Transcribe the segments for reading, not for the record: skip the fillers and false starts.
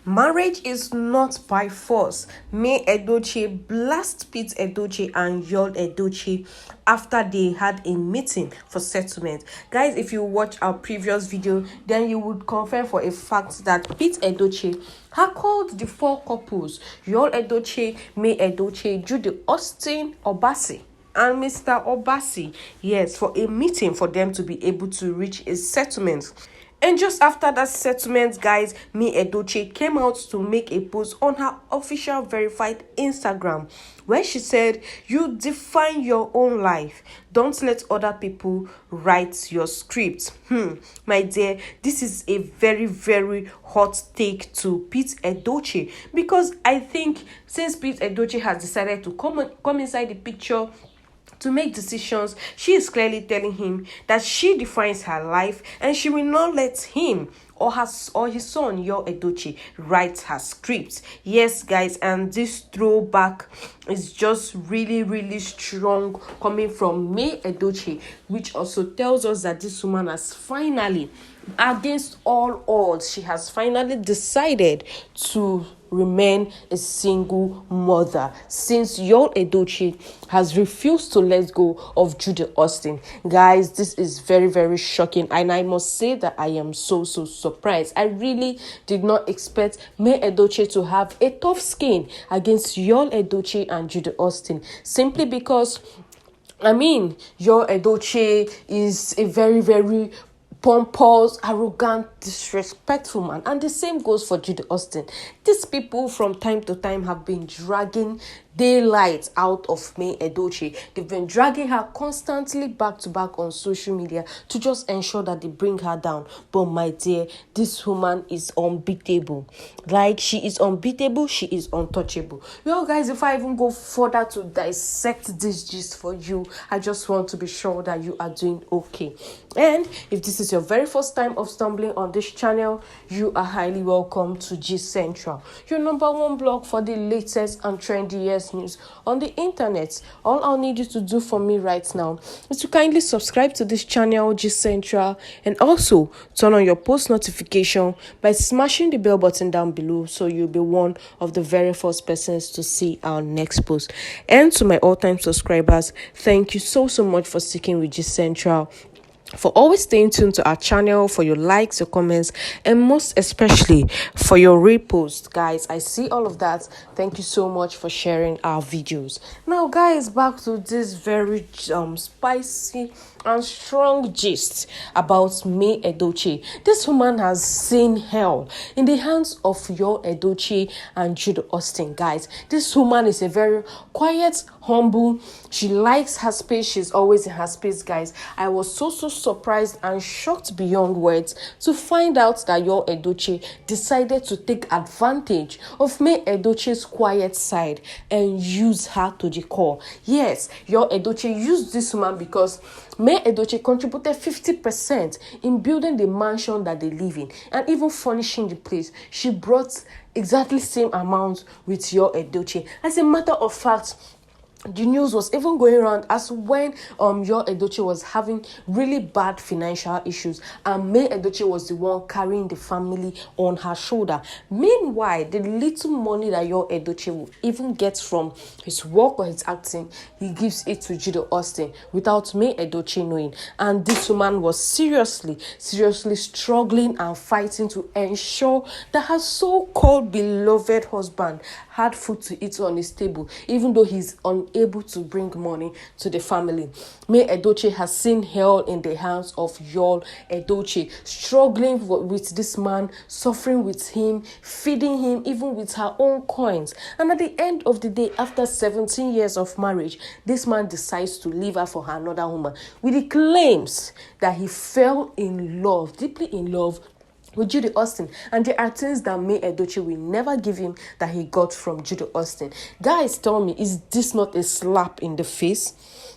Marriage is not by force. May Edochie blast Pete Edochie and Yul Edochie after they had a meeting for settlement. Guys, if you watch our previous video, then you would confirm for a fact that Pete Edochie had called the four couples, Yul Edochie, May Edochie, Judy Austin, Obasi, and Mr. Obasi, yes, for a meeting for them to be able to reach a settlement. And just after that settlement, guys, May Edochie came out to make a post on her official verified Instagram where she said, "You define your own life. Don't let other people write your script." My dear, this is a very, very hot take to Pete Edochie, because I think since Pete Edochie has decided to come inside the picture to make decisions, she is clearly telling him that she defines her life and she will not let him or his son Yul Edochie write her script. Yes, guys, and this throwback is just really, really strong coming from May Edochie, which also tells us that this woman has finally, against all odds, she has finally decided to remain a single mother, since Yul Edochie has refused to let go of Judy Austin. Guys, this is very, very shocking, and I must say that I am so surprised. I really did not expect May Edochie to have a tough skin against Yul Edochie and Judy Austin, simply because Yul Edochie is a very, very pompous, arrogant, disrespectful man. And the same goes for Judy Austin. These people from time to time have been dragging daylight out of May Edochie. They've been dragging her constantly back to back on social media to just ensure that they bring her down. But my dear, this woman is unbeatable. Like, she is unbeatable, she is untouchable. Well, guys, if I even go further to dissect this gist for you, I just want to be sure that you are doing okay. And if this is your very first time of stumbling on this channel, you are highly welcome to Gist Central, your number one blog for the latest and trendiest news on the internet. All I'll need you to do for me right now is to kindly subscribe to this channel, Gist Central, and also turn on your post notification by smashing the bell button down below, so you'll be one of the very first persons to see our next post. And to my all-time subscribers, thank you so much for sticking with Gist Central, for always staying tuned to our channel, for your likes, your comments, and most especially for your reposts. Guys, I see all of that. Thank you so much for sharing our videos. Now, guys, back to this very spicy and strong gist about May Edochie. This woman has seen hell in the hands of Yul Edochie and Judy Austin. Guys, this woman is a very quiet, humble. She likes her space. She's always in her space, guys. I was so surprised and shocked beyond words to find out that Yul Edochie decided to take advantage of May Edochie's quiet side and use her to the core. Yes, Yul Edochie used this woman because May Edochie contributed 50% in building the mansion that they live in and even furnishing the place. She brought exactly same amount with Yul Edochie. As a matter of fact, the news was even going around as when Yul Edochie was having really bad financial issues, and May Edochie was the one carrying the family on her shoulder. Meanwhile, the little money that Yul Edochie will even get from his work or his acting, he gives it to Judy Austin without May Edochie knowing. And this woman was seriously struggling and fighting to ensure that her so-called beloved husband had food to eat on his table, even though he's unable to bring money to the family. May Edochie has seen hell in the hands of Yul Edochie, struggling with this man, suffering with him, feeding him even with her own coins. And at the end of the day, after 17 years of marriage, this man decides to leave her for another woman with the claims that he fell in love, deeply in love, with Judy Austin, and there are things that May Edochie will never give him that he got from Judy Austin. Guys, tell me, is this not a slap in the face?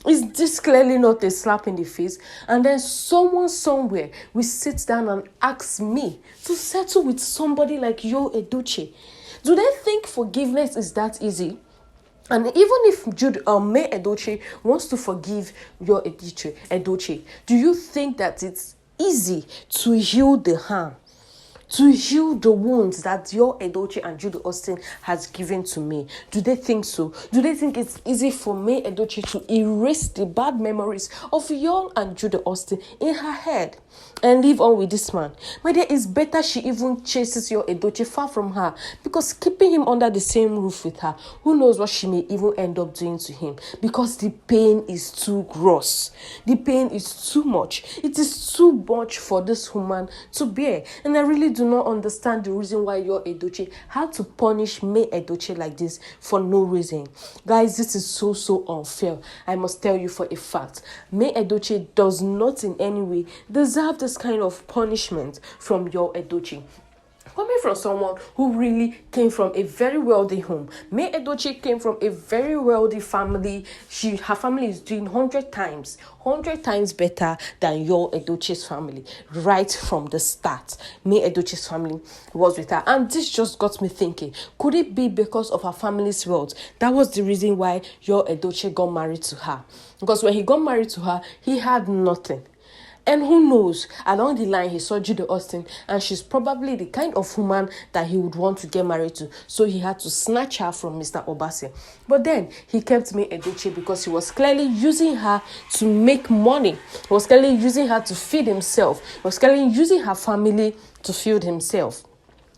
Is this clearly not a slap in the face? And then someone somewhere will sit down and ask me to settle with somebody like Yul Edochie. Do they think forgiveness is that easy? And even if May Edochie wants to forgive Yul Edochie, do you think that it's easy to heal the harm? to heal the wounds that Yul Edochie and Judy Austin has given to me? Do they think so? Do they think it's easy for May Edochie to erase the bad memories of Yul and Judy Austin in her head and live on with this man? My dear, it's better she even chases Yul Edochie far from her, because keeping him under the same roof with her, who knows what she may even end up doing to him, because the pain is too gross. The pain is too much. It is too much for this woman to bear. And I really do not understand the reason why Yul Edochie had to punish May Edochie like this for no reason. Guys, this is so unfair. I must tell you for a fact, May Edochie does not in any way deserve this kind of punishment from Yul Edochie. Coming from someone who really came from a very wealthy home. May Edochie came from a very wealthy family. Her family is doing 100 times better than Yul Edochie's family. Right from the start, May Edochie's family was with her. And this just got me thinking, could it be because of her family's wealth? That was the reason why Yul Edochie got married to her. Because when he got married to her, he had nothing. And who knows, along the line, he saw Judy Austin, and she's probably the kind of woman that he would want to get married to. So he had to snatch her from Mr. Obasi. But then he kept May Edochie because he was clearly using her to make money. He was clearly using her to feed himself. He was clearly using her family to feed himself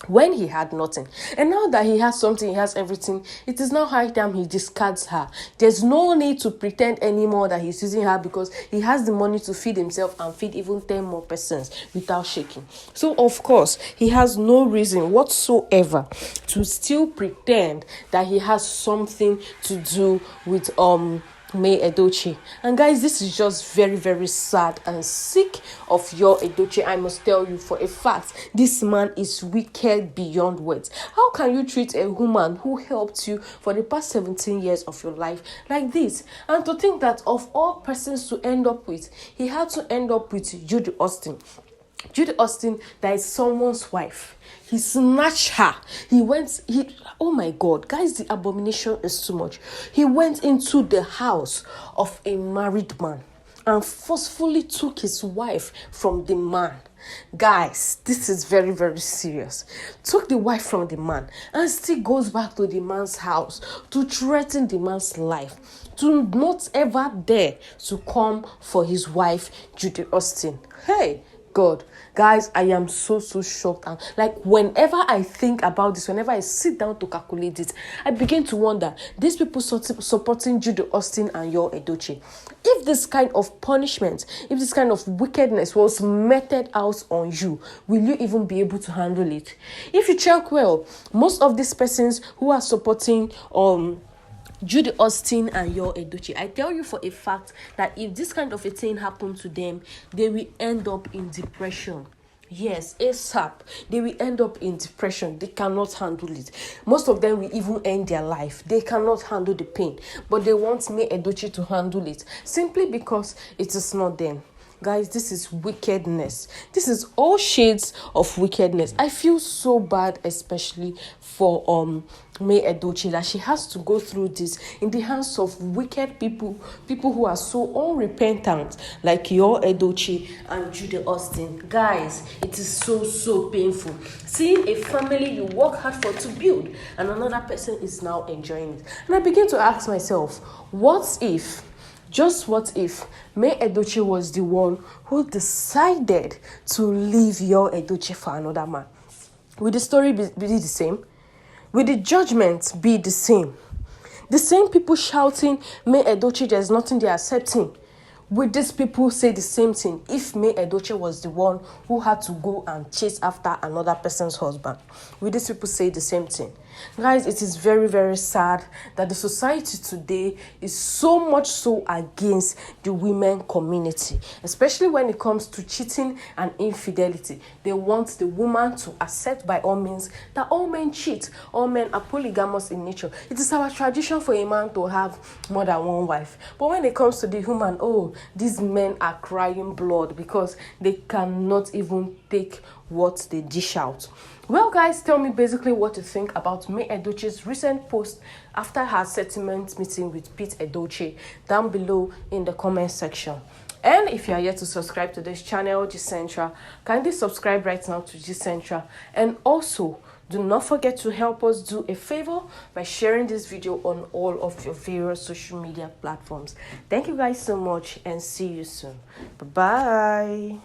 when he had nothing. And now that he has something, he has everything, it is now high time he discards her. There's no need to pretend anymore that he's using her, because he has the money to feed himself and feed even 10 more persons without shaking. So of course he has no reason whatsoever to still pretend that he has something to do with May Edochie. And guys, this is just very sad and sick of Yul Edochie. I must tell you for a fact, this man is wicked beyond words. How can you treat a woman who helped you for the past 17 years of your life like this? And to think that of all persons to end up with, he had to end up with Judy Austin. Judy Austin, that is someone's wife. He snatched her. Oh my God, guys, the abomination is too much. He went into the house of a married man and forcefully took his wife from the man. Guys, this is very serious. Took the wife from the man and still goes back to the man's house to threaten the man's life, to not ever dare to come for his wife, Judy Austin. Hey, God, guys, I am so shocked. And like, whenever I think about this, whenever I sit down to calculate it, I begin to wonder, these people supporting Judy Austin and Yul Edochie, if this kind of punishment, if this kind of wickedness was meted out on you, will you even be able to handle it? If you check well, most of these persons who are supporting Judy Austin and Yul Edochie, I tell you for a fact that if this kind of a thing happened to them, they will end up in depression. Yes, ASAP. They will end up in depression. They cannot handle it. Most of them will even end their life. They cannot handle the pain. But they want May Edochie to handle it, simply because it is not them. Guys, this is wickedness. This is all shades of wickedness. I feel so bad, especially for May Edochie, that she has to go through this in the hands of wicked people who are so unrepentant, like Yul Edochie and Judy Austin. Guys, it is so painful seeing a family you work hard for to build, and another person is now enjoying it. And I begin to ask myself, what if May Edochie was the one who decided to leave Yul Edochie for another man? Will the story be the same? Will the judgment be the same? The same people shouting, May Edochie, there's nothing they're accepting. Will these people say the same thing if May Edochie was the one who had to go and chase after another person's husband? Will these people say the same thing? Guys, it is very sad that the society today is so much so against the women community, especially when it comes to cheating and infidelity. They want the woman to accept by all means that all men cheat, all men are polygamous in nature. It is our tradition for a man to have more than one wife. But when it comes to the woman, these men are crying blood because they cannot even take what they dish out. Well, guys, tell me basically what you think about May Edochie's recent post after her settlement meeting with Pete Edochie down below in the comment section. And if you are yet to subscribe to this channel, G Central, kindly subscribe right now to G Central. And also, do not forget to help us do a favor by sharing this video on all of your various social media platforms. Thank you guys so much and see you soon. Bye-bye.